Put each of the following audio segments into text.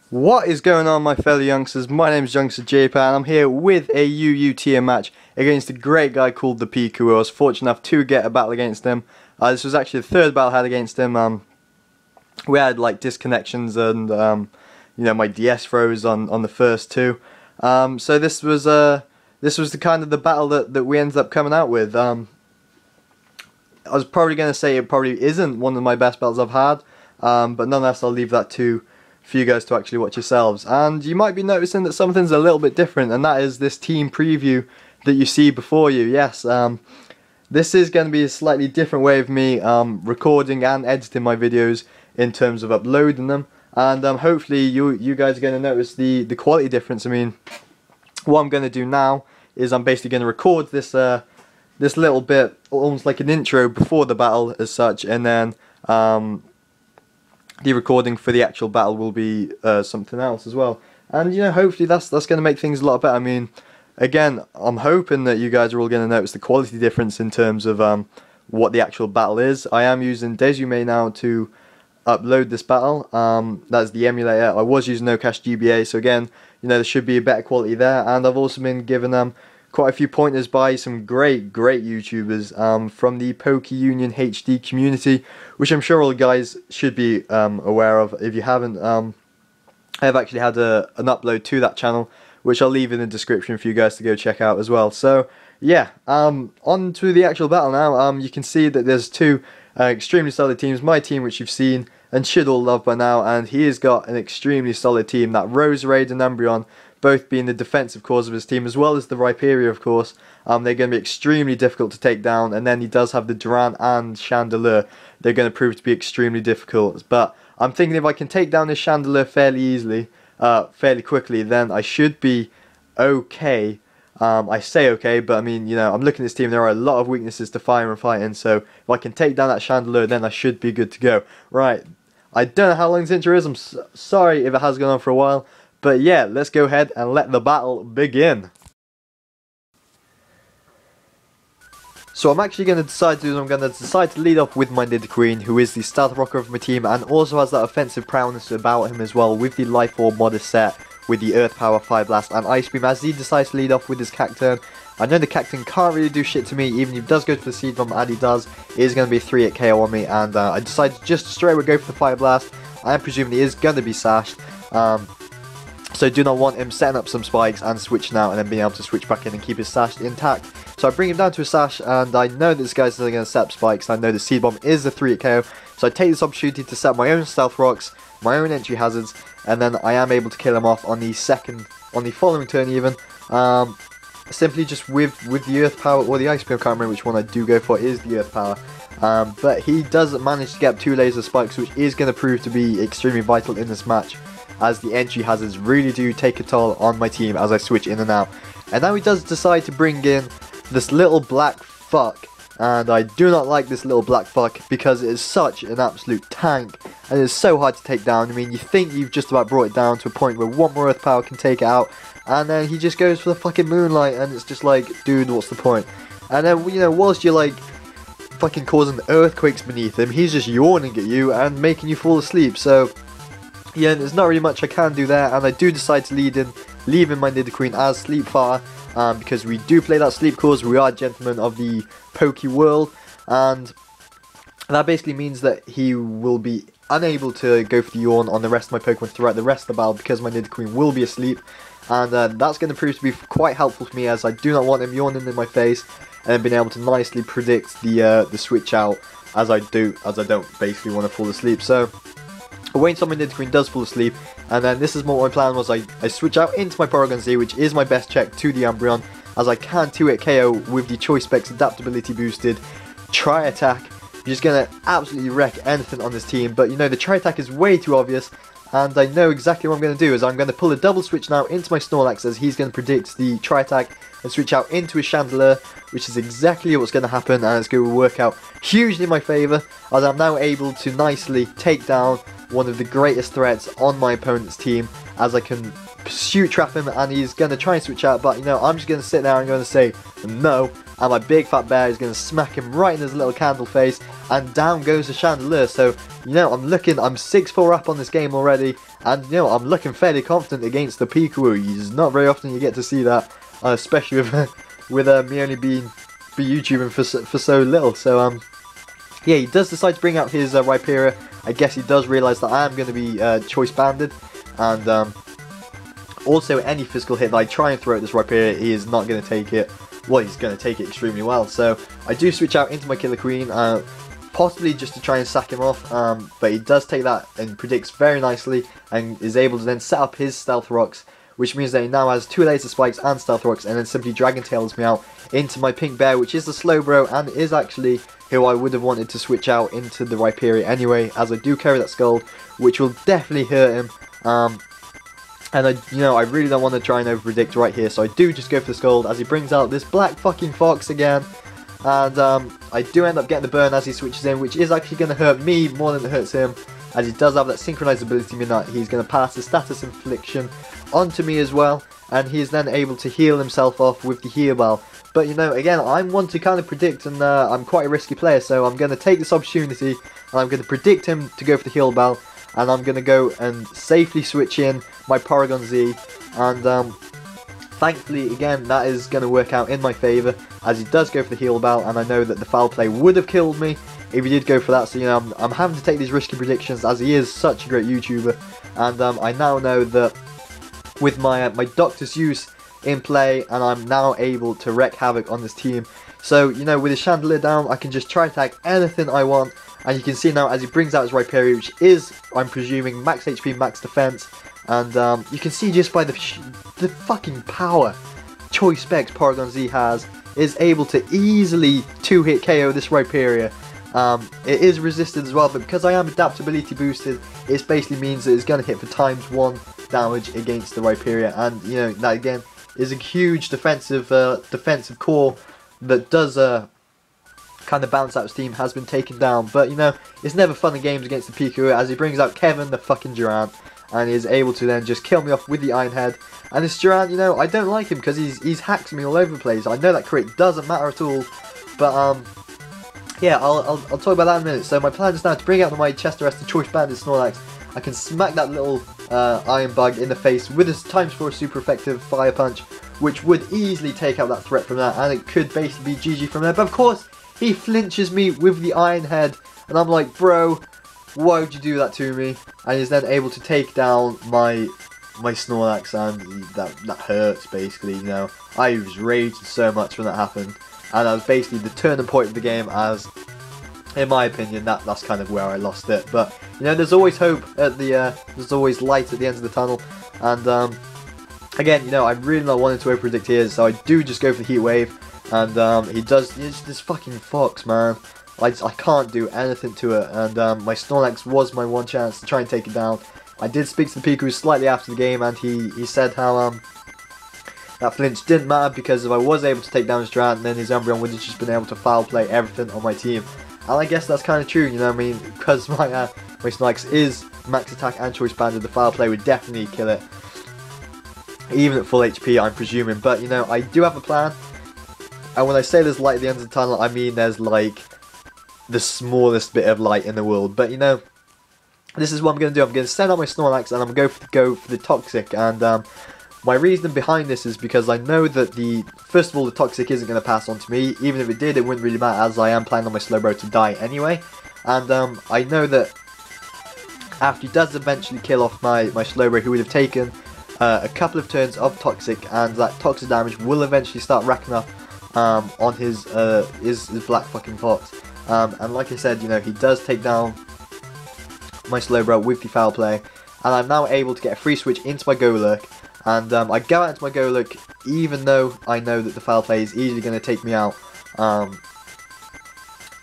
What is going on, my fellow youngsters? My name is Youngster JP and I'm here with a UU tier match against a great guy called ThePikaWu. I was fortunate enough to get a battle against him. This was actually the third battle I had against him. We had like disconnections and my DS froze on the first two. So this was the kind of the battle that we ended up coming out with. I was probably going to say it probably isn't one of my best battles I've had, but nonetheless I'll leave that for you guys to actually watch yourselves. And you might be noticing that something's a little bit different, and that is this team preview that you see before you. Yes, this is going to be a slightly different way of me recording and editing my videos in terms of uploading them, and hopefully you guys are going to notice the quality difference. I mean, what I'm going to do now is I'm basically going to record this this little bit, almost like an intro before the battle as such, and then the recording for the actual battle will be something else as well. And hopefully that's going to make things a lot better. I mean, again, I'm hoping that you guys are all going to notice the quality difference in terms of what the actual battle is. I am using Desume now to upload this battle. That's the emulator. I was using No Cache GBA, so again, there should be a better quality there. And I've also been given quite a few pointers by some great YouTubers from the PokeUnion HD community, which I'm sure all the guys should be aware of. If you haven't, I have actually had an upload to that channel, which I'll leave in the description for you guys to go check out as well. So yeah, on to the actual battle now. You can see that there's two extremely solid teams. My team, which you've seen and should all love by now, and he has got an extremely solid team. That Roserade and Umbreon, both being the defensive cause of his team, as well as the Rhyperior, of course. They're going to be extremely difficult to take down, and then he does have the Duran and Chandelure. They're going to prove to be extremely difficult, but I'm thinking if I can take down this Chandelure fairly easily, fairly quickly, then I should be okay. I say okay, but I mean, I'm looking at this team, there are a lot of weaknesses to fire and fighting, so if I can take down that Chandelure, then I should be good to go. Right, I don't know how long this intro is, I'm sorry if it has gone on for a while, but yeah, let's go ahead and let the battle begin. So I'm actually going to decide to lead off with my Nidoqueen, who is the starter rocker of my team and also has that offensive prowess about him as well, with the Life Orb modest set, with the Earth Power, Fire Blast and Ice Beam, as he decides to lead off with his Cacturne. I know the Cacturne can't really do shit to me, even if he does go for the Seed Bomb, and he does, it is going to be a 3-hit KO on me, and I decided just straight away go for the Fire Blast. I am presuming he is going to be sashed, so I do not want him setting up some spikes and switching out and then being able to switch back in and keep his sash intact. So I bring him down to a sash, and I know that this guy's still going to set up spikes. I know the Seed Bomb is a 3-hit KO, so I take this opportunity to set my own Stealth Rocks, my own entry hazards, and then I am able to kill him off on the following turn even. Simply just with the Earth Power or the Ice Beam. I can't remember which one I do go for. It is the Earth Power. But he does manage to get up 2 laser spikes, which is going to prove to be extremely vital in this match, as the entry hazards really do take a toll on my team as I switch in and out. And now he does decide to bring in this little black fuck, and I do not like this little black fuck because it is such an absolute tank and it is so hard to take down. I mean, you think you've just about brought it down to a point where one more Earth Power can take it out, and then he just goes for the fucking Moonlight, and it's just like, dude, what's the point? And then, whilst you're like fucking causing earthquakes beneath him, he's just yawning at you and making you fall asleep. So yeah, there's not really much I can do there, and I do decide to leaving my Nidoqueen as Sleep Fire, because we do play that Sleep Cause. We are gentlemen of the Poke world, and that basically means that he will be unable to go for the yawn on the rest of my Pokemon throughout the rest of the battle, because my Nidoqueen will be asleep, and that's going to prove to be quite helpful for me, as I do not want him yawning in my face and then being able to nicely predict the switch out, as I don't basically want to fall asleep. So I wait until my Nidoqueen does fall asleep, and then this is what my plan was. I switch out into my Porygon Z, which is my best check, to the Umbreon, as I can 2-hit KO with the Choice Specs adaptability boosted Tri-Attack. Just going to absolutely wreck anything on this team, but the Tri-Attack is way too obvious, and I know exactly what I'm going to do. Is I'm going to pull a double switch now into my Snorlax, as he's going to predict the Tri-Attack and switch out into his Chandelure, which is exactly what's going to happen, and it's going to work out hugely in my favour, as I'm now able to nicely take down one of the greatest threats on my opponent's team, as I can pursuit trap him, and he's going to try and switch out, but I'm just going to sit there and going to say no, and my big fat bear is going to smack him right in his little candle face, and down goes the Chandelure. So I'm 6-4 up on this game already, And, you know, I'm looking fairly confident against the ThePikaWu. It's not very often you get to see that, especially with me only being YouTubing for so little. So, yeah, he does decide to bring out his Rhyperior. I guess he does realise that I am going to be choice banded. And, also, any physical hit that I try and throw at this Rhyperior, he is not going to take it. Well, he's going to take it extremely well. So, I do switch out into my Killer Queen, possibly just to try and sack him off. But he does take that and predicts very nicely, and is able to then set up his Stealth Rocks, which means that he now has 2 Laser Spikes and Stealth Rocks, and then simply Dragon Tails me out into my Pink Bear, which is the Slowbro, and is actually who I would have wanted to switch out into the Rhyperior anyway, as I do carry that Scald, which will definitely hurt him. And I really don't want to try and over-predict right here, so I do just go for the Scald as he brings out this black fucking fox again. And I do end up getting the burn as he switches in, which is actually going to hurt me more than it hurts him, as he does have that synchronized ability, meaning that he's going to pass the status infliction onto me as well, and he is then able to heal himself off with the heal bell. But again, I'm one to kind of predict, and I'm quite a risky player, so I'm going to take this opportunity, and I'm going to predict him to go for the heal bell, and I'm going to go and safely switch in my Porygon Z, and thankfully, again, that is going to work out in my favour, as he does go for the heal bell, and I know that the foul play would have killed me if he did go for that. So, I'm having to take these risky predictions, as he is such a great YouTuber, and I now know that with my Dr. Zeus in play, and I'm now able to wreak havoc on this team. So, with his Chandelier down, I can just try to attack anything I want, and you can see now as he brings out his Rhyperior, which is, I'm presuming, max HP, max defense, and you can see just by the fucking power Choice Specs Porygon Z has, is able to easily 2-hit KO this Rhyperior. It is resisted as well, but because I am adaptability boosted, it basically means that it's going to hit for ×1 damage against the Rhyperior, and that again is a huge defensive core that does kind of bounce out steam, has been taken down. But it's never fun in games against the ThePikaWu, as he brings out Kevin the fucking Durant, and he is able to then just kill me off with the Iron Head. And this Durant, I don't like him because he's hacked me all over the place. I know that crit doesn't matter at all, but yeah, I'll talk about that in a minute. So my plan is now to bring out my chest arrest, the Choice Banded Snorlax. I can smack that little Iron Bug in the face with his ×4 super effective Fire Punch, which would easily take out that threat from that, and it could basically be GG from there. But of course, he flinches me with the Iron Head, and I'm like, bro, why would you do that to me? And he's then able to take down my Snorlax, and that hurts basically. I was raging so much when that happened, and that was basically the turning point of the game, as in my opinion that's kind of where I lost it. But there's always hope at the there's always light at the end of the tunnel, and again, I'm really not wanting to over-predict here, so I do just go for the Heat Wave, and he's this fucking fox, man. I can't do anything to it, and my Snorlax was my one chance to try and take it down. I did speak to the ThePikaWu slightly after the game, and he said how that flinch didn't matter, because if I was able to take down his Durant, then his Umbreon would have just been able to foul play everything on my team. And I guess that's kind of true, because my Snorlax is max attack and choice banded, the foul play would definitely kill it, even at full HP, I'm presuming. But I do have a plan, and when I say there's light at the end of the tunnel, I mean there's like the smallest bit of light in the world. But this is what I'm going to do. I'm going to send out my Snorlax, and I'm going to go for the Toxic. And my reason behind this is because I know that first of all, the Toxic isn't going to pass on to me. Even if it did, it wouldn't really matter, as I am planning on my Slowbro to die anyway. And I know that after he does eventually kill off my Slowbro, he would have taken a couple of turns of Toxic, and that Toxic damage will eventually start racking up on his black fucking fox. And like I said, he does take down my Slowbro with the foul play, and I'm now able to get a free switch into my Golurk, and I go out into my Golurk even though I know that the foul play is easily going to take me out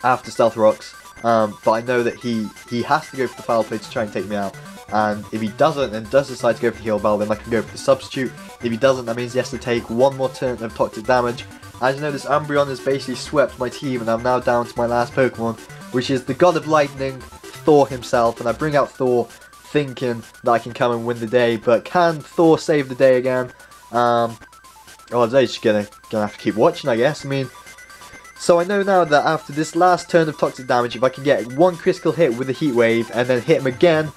after Stealth Rocks, but I know that he has to go for the foul play to try and take me out, and if he doesn't and does decide to go for the heal bell, then I can go for the substitute. If he doesn't, that means he has to take one more turn of toxic damage. As you know, this Umbreon has basically swept my team, and I'm now down to my last Pokemon, which is the God of Lightning, Thor himself. And I bring out Thor thinking that I can come and win the day, but can Thor save the day again? Oh, I'm just gonna have to keep watching, I guess. So I know now that after this last turn of toxic damage, if I can get one critical hit with the Heat Wave and then hit him again,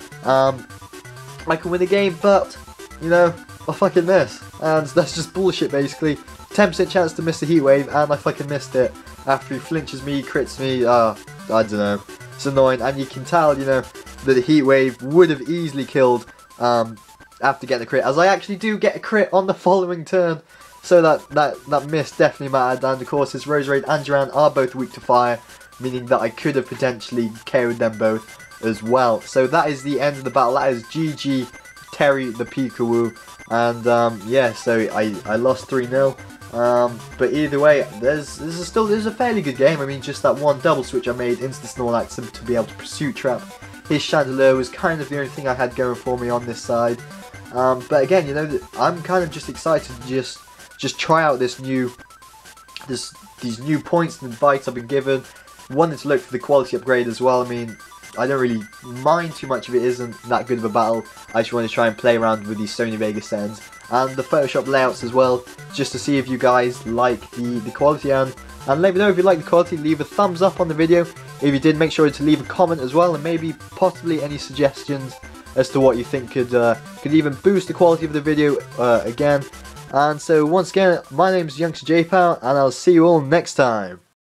I can win the game, but, you know, I fucking miss. And that's just bullshit, basically. 10% chance to miss the heat wave, and I fucking missed it. After he flinches me, crits me, I don't know. It's annoying, and you can tell, you know, that the heat wave would have easily killed after getting the crit, as I actually do get a crit on the following turn. So that miss definitely mattered, and of course his Roserade and Duran are both weak to fire, meaning that I could have potentially KO'd them both as well. So that is the end of the battle. That is GG Terry ThePikaWu, and yeah, so I lost 3-0. But either way, there's a fairly good game. I mean, just that one double switch I made into the Snorlax to be able to Pursuit Trap his Chandelure was kind of the only thing I had going for me on this side. But again, you know, I'm kind of just excited to just try out these new points and advice I've been given. Wanted to look for the quality upgrade as well. I mean, I don't really mind too much if it isn't that good of a battle. I just want to try and play around with these Sony Vegas settings and the Photoshop layouts as well, just to see if you guys like the quality, and let me know if you like the quality. Leave a thumbs up on the video. If you did, make sure to leave a comment as well, and maybe possibly any suggestions as to what you think could even boost the quality of the video again. And so once again, my name is Youngster JPow, and I'll see you all next time.